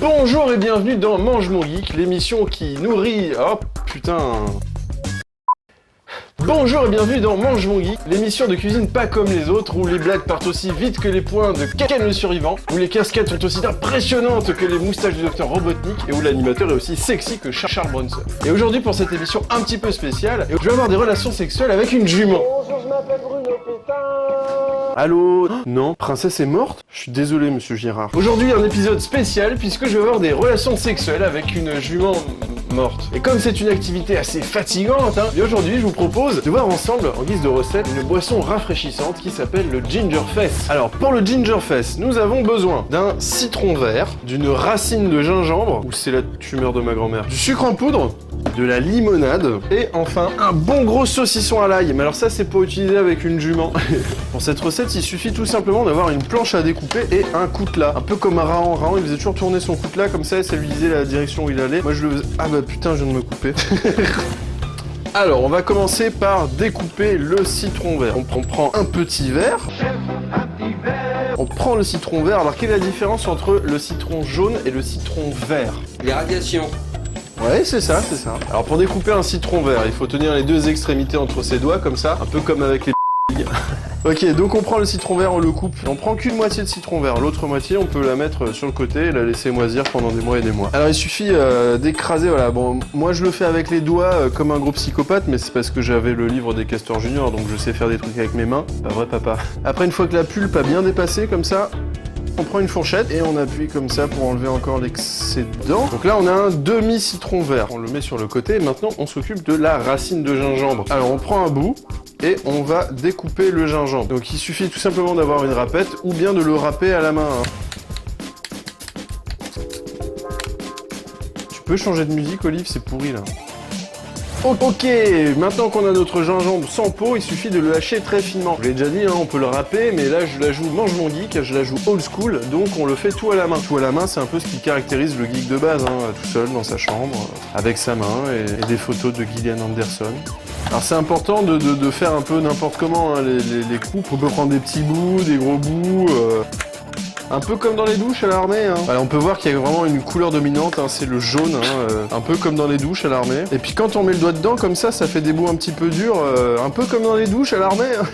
Bonjour et bienvenue dans Mange mon Geek, l'émission qui nourrit... Oh putain... Bonjour et bienvenue dans Mange mon Geek, l'émission de cuisine pas comme les autres, où les blagues partent aussi vite que les poings de Ken le survivant, où les casquettes sont aussi impressionnantes que les moustaches du docteur Robotnik, et où l'animateur est aussi sexy que Charles Bronson. Et aujourd'hui, pour cette émission un petit peu spéciale, je vais avoir des relations sexuelles avec une jument. Bonjour, je m'appelle Bruno Pétain. Allô? Non, princesse est morte? Je suis désolé, monsieur Girard. Aujourd'hui, un épisode spécial, puisque je vais avoir des relations sexuelles avec une jument morte. Et comme c'est une activité assez fatigante, et aujourd'hui, je vous propose de voir ensemble, en guise de recette, une boisson rafraîchissante qui s'appelle le Gingerfest. Alors, pour le Gingerfest, nous avons besoin d'un citron vert, d'une racine de gingembre, ou c'est la tumeur de ma grand-mère, du sucre en poudre, de la limonade, et enfin, un bon gros saucisson à l'ail. Mais alors ça, c'est pour utiliser avec une jument. Pour cette recette, il suffit tout simplement d'avoir une planche à découper et un coutelas. Un peu comme un Raon. Raon, il faisait toujours tourner son coutelas comme ça, et ça lui disait la direction où il allait. Moi, je le faisais... Ah bah putain, je viens de me couper. Alors, on va commencer par découper le citron vert. On prend un petit verre. On prend le citron vert. Alors, quelle est la différence entre le citron jaune et le citron vert? Les radiations. Ouais, c'est ça, c'est ça. Alors, pour découper un citron vert, il faut tenir les deux extrémités entre ses doigts, comme ça. Un peu comme avec les Ok, donc on prend le citron vert, on le coupe. On prend qu'une moitié de citron vert. L'autre moitié, on peut la mettre sur le côté et la laisser moisir pendant des mois et des mois. Alors il suffit d'écraser, voilà. Bon, moi je le fais avec les doigts comme un gros psychopathe, mais c'est parce que j'avais le livre des Castors Junior, donc je sais faire des trucs avec mes mains. Pas vrai, papa. Après, une fois que la pulpe a bien dépassé, comme ça, on prend une fourchette et on appuie comme ça pour enlever encore l'excédent. Donc là, on a un demi-citron vert. On le met sur le côté et maintenant, on s'occupe de la racine de gingembre. Alors, on prend un bout et on va découper le gingembre. Donc il suffit tout simplement d'avoir une râpette ou bien de le râper à la main. Tu peux changer de musique, Olive? C'est pourri là. Ok, maintenant qu'on a notre gingembre sans peau, il suffit de le hacher très finement. Je l'ai déjà dit, hein, on peut le râper, mais là je la joue Mange mon Geek, je la joue old school, donc on le fait tout à la main. Tout à la main, c'est un peu ce qui caractérise le geek de base, hein, tout seul dans sa chambre, avec sa main et des photos de Gillian Anderson. Alors c'est important de faire un peu n'importe comment, hein, les coupes. On peut prendre des petits bouts, des gros bouts... Un peu comme dans les douches à l'armée. Hein. Voilà, on peut voir qu'il y a vraiment une couleur dominante, hein, c'est le jaune, un peu comme dans les douches à l'armée. Et puis quand on met le doigt dedans comme ça fait des bouts un petit peu durs, un peu comme dans les douches à l'armée. Hein.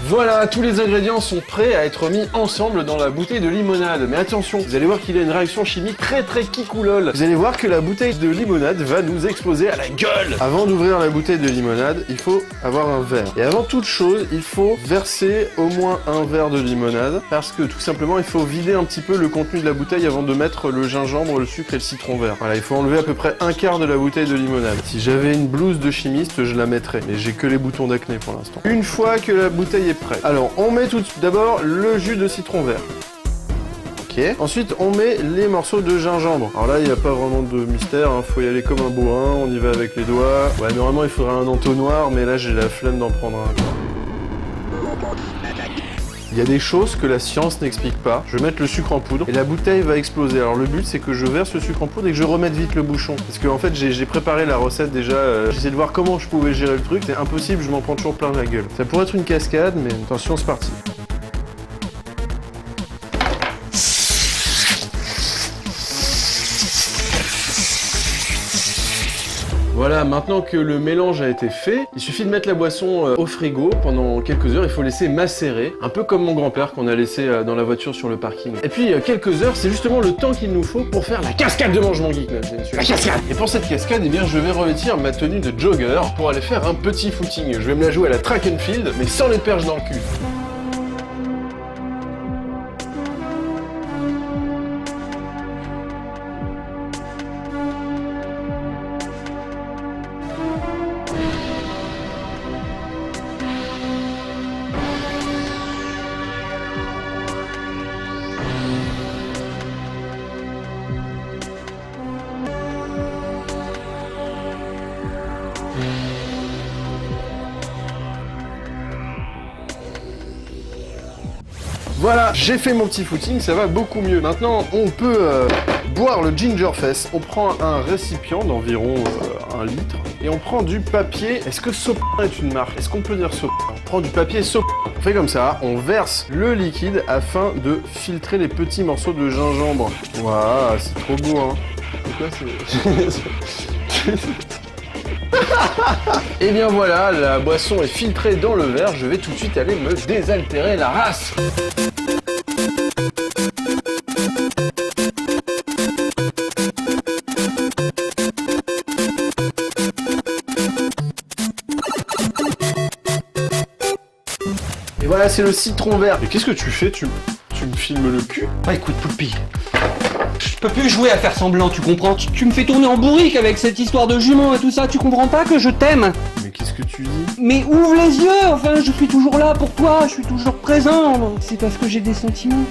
Voilà, tous les ingrédients sont prêts à être mis ensemble dans la bouteille de limonade. Mais attention, vous allez voir qu'il y a une réaction chimique très kikoulol. Vous allez voir que la bouteille de limonade va nous exploser à la gueule. Avant d'ouvrir la bouteille de limonade, il faut avoir un verre. Et avant toute chose, il faut verser au moins un verre de limonade, parce que tout simplement, il faut vider un petit peu le contenu de la bouteille avant de mettre le gingembre, le sucre et le citron vert. Voilà, il faut enlever à peu près un quart de la bouteille de limonade. Si j'avais une blouse de chimiste, je la mettrais. Mais j'ai que les boutons d'acné pour l'instant. Une fois que la bouteille est prête, alors on met tout d'abord le jus de citron vert. Ok. Ensuite, on met les morceaux de gingembre. Alors là, il n'y a pas vraiment de mystère, hein. Faut y aller comme un bourrin, on y va avec les doigts. Ouais, normalement, il faudrait un entonnoir, mais là, j'ai la flemme d'en prendre un. Il y a des choses que la science n'explique pas. Je vais mettre le sucre en poudre et la bouteille va exploser. Alors le but, c'est que je verse le sucre en poudre et que je remette vite le bouchon. Parce que en fait, j'ai préparé la recette déjà. J'essaie de voir comment je pouvais gérer le truc. C'est impossible, je m'en prends toujours plein la gueule. Ça pourrait être une cascade, mais attention, c'est parti. Voilà, maintenant que le mélange a été fait, il suffit de mettre la boisson au frigo pendant quelques heures. Il faut laisser macérer, un peu comme mon grand-père qu'on a laissé dans la voiture sur le parking. Et puis quelques heures, c'est justement le temps qu'il nous faut pour faire la cascade de Mange mon Geek, mesdames et messieurs. La cascade. Et pour cette cascade, eh bien, je vais revêtir ma tenue de jogger pour aller faire un petit footing. Je vais me la jouer à la track and field, mais sans les perches dans le cul. Voilà, j'ai fait mon petit footing, ça va beaucoup mieux. Maintenant, on peut boire le Gingerfest. On prend un récipient d'environ 1 litre et on prend du papier. Est-ce que Sopin est une marque? Est-ce qu'on peut dire Sopin? prend du papier soap. On fait comme ça, on verse le liquide afin de filtrer les petits morceaux de gingembre. Waouh, c'est trop beau, hein. Pourquoi c'est... Et bien voilà, la boisson est filtrée dans le verre, je vais tout de suite aller me désaltérer la race. Et voilà, c'est le citron vert. Mais qu'est-ce que tu fais? Tu me filmes le cul? Ah, écoute, Poulpi, je peux plus jouer à faire semblant, tu comprends? Tu me fais tourner en bourrique avec cette histoire de jument et tout ça, tu comprends pas que je t'aime? Mais qu'est-ce que tu dis? Mais ouvre les yeux, enfin, je suis toujours là pour toi, je suis toujours présent, c'est parce que j'ai des sentiments.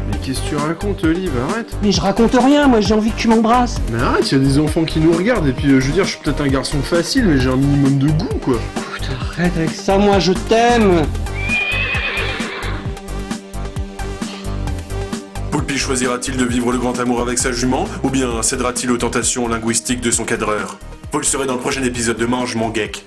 Mais qu'est-ce que tu racontes, Olive? Arrête. Mais je raconte rien, moi j'ai envie que tu m'embrasses. Mais arrête, il y a des enfants qui nous regardent, et puis je veux dire, je suis peut-être un garçon facile, mais j'ai un minimum de goût, quoi. Écoute, arrête avec ça, moi je t'aime. Poulpi choisira-t-il de vivre le grand amour avec sa jument, ou bien cédera-t-il aux tentations linguistiques de son cadreur? Vous le saurez dans le prochain épisode de Mange mon geek.